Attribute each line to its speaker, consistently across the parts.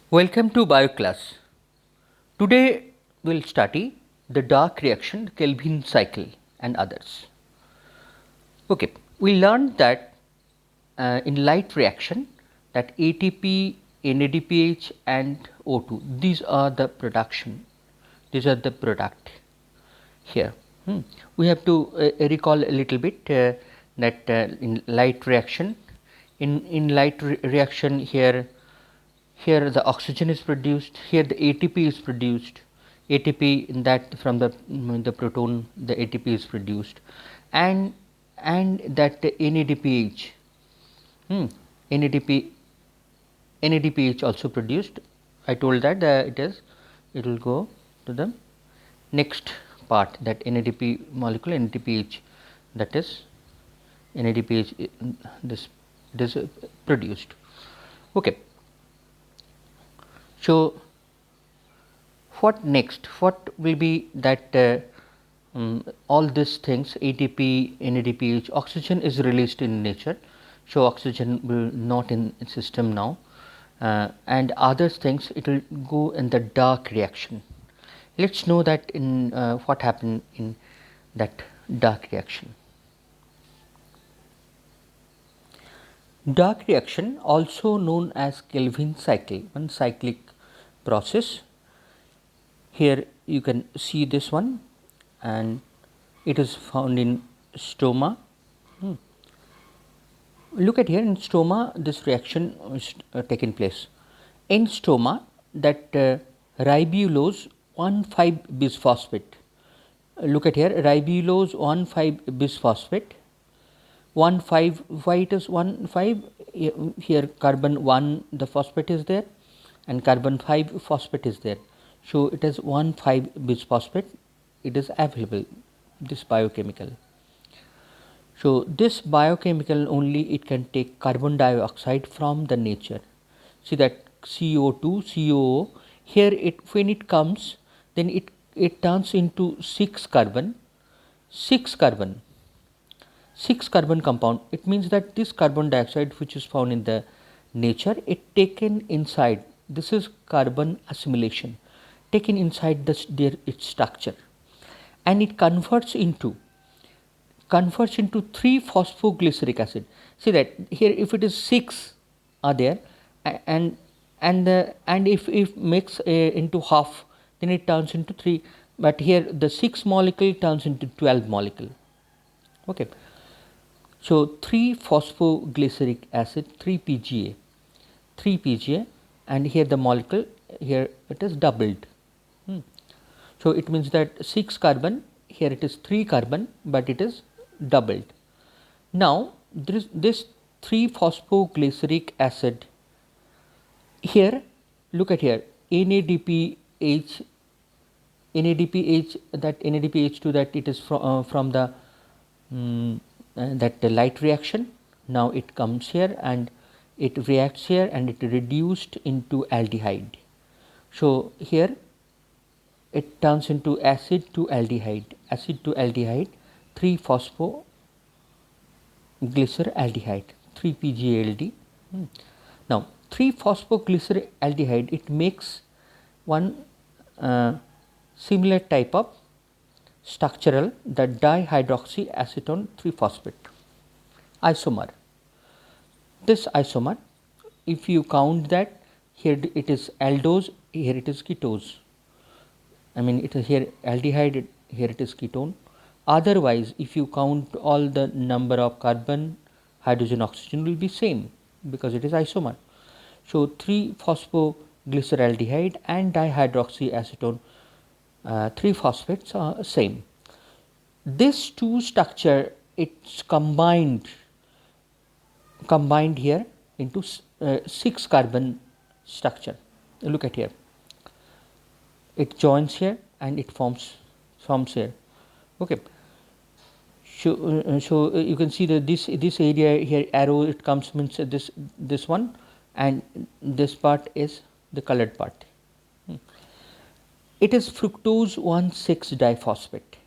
Speaker 1: Welcome to BioClass. Today we'll study the dark reaction, Kelvin cycle and others. Okay, we learned that in light reaction that ATP, NADPH and O2, these are the product here. We have to recall a little bit that in light reaction, reaction here the oxygen is produced, here the ATP is produced, ATP in that from the proton the ATP is produced, and that NADPH, NADP NADPH also produced. I told that it will go to the next part, that NADP molecule, NADPH, that is NADPH this it is produced. Okay. So, what next? What will be that all these things, ATP, NADPH, oxygen is released in nature. So, oxygen will not in system now, and other things it will go in the dark reaction. Let us know that in what happened in that dark reaction. Dark reaction, also known as Kelvin cycle, one cyclic process. Here you can see this one, and it is found in stoma. Look at here, in stoma this reaction is taking place. In stoma, that ribulose 1,5 bisphosphate. Look at here, ribulose 1,5 bisphosphate. 1,5, why it is 1,5? Here carbon 1 the phosphate is there, and carbon 5 phosphate is there. So, it is 1,5 bisphosphate, it is available, this biochemical. So, this biochemical only it can take carbon dioxide from the nature. See that CO2, COO, here when it comes, then it turns into 6 carbon compound. It means that this carbon dioxide which is found in the nature, it taken inside, this is carbon assimilation, taken inside its structure, and it converts into 3 phosphoglyceric acid. See that here, if it is 6 are there, and if mix into half, then it turns into 3, but here the 6 molecule turns into 12 molecule. Okay. So, 3 phosphoglyceric acid, 3 PGA, and here the molecule, here it is doubled. So, it means that 6 carbon, here it is 3 carbon, but it is doubled. Now, this 3 phosphoglyceric acid, here look at here, NADPH, that NADPH2, that it is from the that the light reaction. Now, it comes here and it reacts here and it reduced into aldehyde. So, here it turns into acid to aldehyde, 3 phosphoglyceraldehyde, 3 PGALD. Now, 3 phosphoglyceraldehyde, it makes one similar type of structural, the dihydroxyacetone 3 phosphate isomer. This isomer, if you count that, here it is aldose, here it is ketose. I mean, it is here aldehyde, here it is ketone. Otherwise, if you count all the number of carbon, hydrogen, oxygen will be same, because it is isomer. So, 3 phosphoglyceraldehyde and dihydroxyacetone 3 phosphates are same. This two structure, it's combined here into 6 carbon structure. Look at here, it joins here and it forms here. Okay. So you can see that this area here, arrow, it comes, means this one, and this part is the colored part. It is fructose 1,6 diphosphate.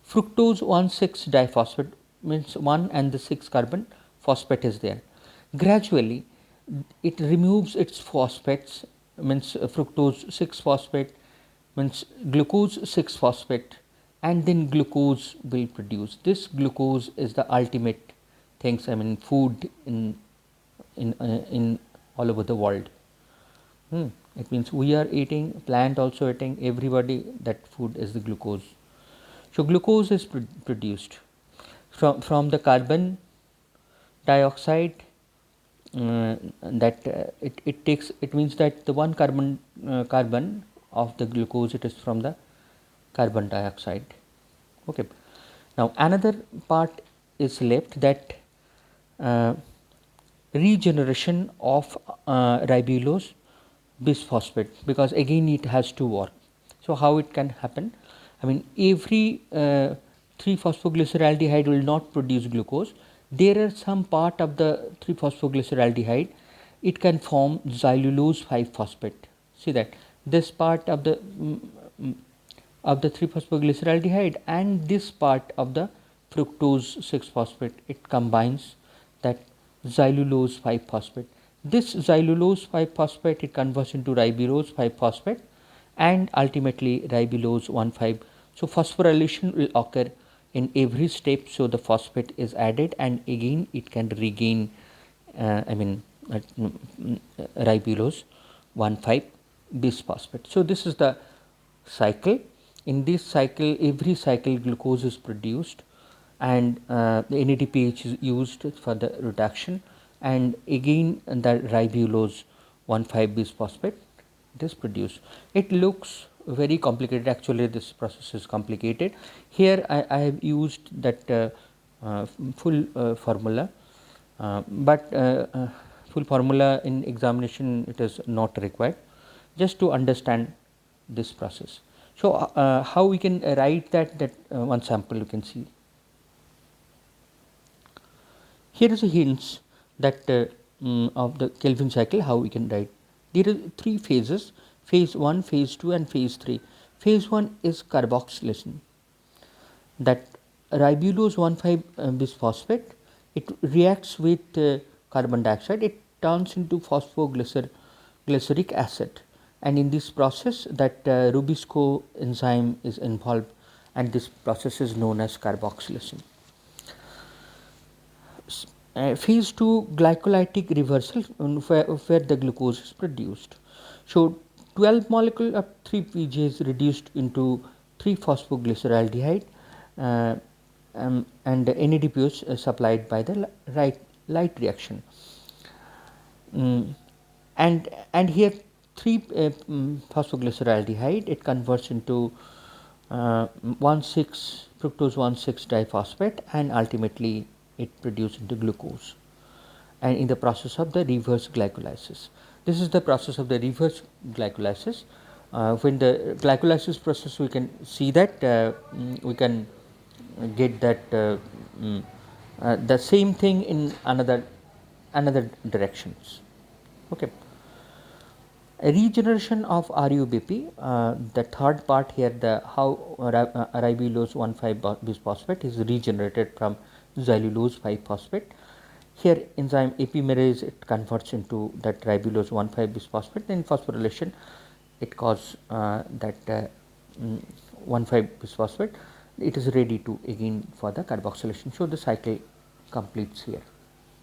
Speaker 1: Fructose 1,6 diphosphate means 1 and the 6 carbon phosphate is there. Gradually it removes its phosphates means fructose 6 phosphate means glucose 6 phosphate, and then glucose will produce. This glucose is the ultimate things, I mean food in all over the world. It means we are eating, plant also eating, everybody, that food is the glucose. So glucose is produced from the carbon dioxide, that it takes, it means that the one carbon of the glucose, it is from the carbon dioxide. Okay. Now another part is left, that regeneration of ribulose bisphosphate, because again it has to work. So how it can happen? I mean every 3-phosphoglyceraldehyde will not produce glucose. There are some part of the 3-phosphoglyceraldehyde, it can form xylulose 5-phosphate. See that this part of the 3-phosphoglyceraldehyde and this part of the fructose 6-phosphate, it combines that xylulose 5-phosphate. This xylulose 5-phosphate, it converts into ribulose 5-phosphate and ultimately ribulose 1,5. So phosphorylation will occur in every step. So the phosphate is added and again it can regain ribulose 1,5 bisphosphate. So this is the cycle. In this cycle, every cycle glucose is produced and the NADPH is used for the reduction, and again the ribulose 1,5 bisphosphate, it is produced. It looks very complicated, actually this process is complicated. Here I have used that full formula, but full formula in examination it is not required, just to understand this process. So how we can write that one sample you can see. Here is a hints that of the Kelvin cycle, how we can write. There are 3 phases: phase 1, phase 2 and phase 3. Phase 1 is carboxylation, that ribulose 1,5 bisphosphate, it reacts with carbon dioxide, it turns into phosphoglyceric acid, and in this process that Rubisco enzyme is involved, and this process is known as carboxylation. Phase 2 glycolytic reversal, where the glucose is produced. So 12 molecule of 3-PGA is reduced into 3-phosphoglyceraldehyde, and NADPH is supplied by the light reaction. And here 3-phosphoglyceraldehyde, it converts into 1,6 fructose 1,6 diphosphate, and ultimately it produces into glucose, and in the process of the reverse glycolysis. This is the process of the reverse glycolysis. When the glycolysis process, we can see that we can get that the same thing in another directions. Okay. A regeneration of RUBP, the third part here, the how ribulose 1,5 bisphosphate is regenerated from xylulose 5-phosphate. Here enzyme epimerase, it converts into that ribulose 1,5 bisphosphate, then phosphorylation it causes that 1,5 bisphosphate, it is ready to again for the carboxylation. So the cycle completes here.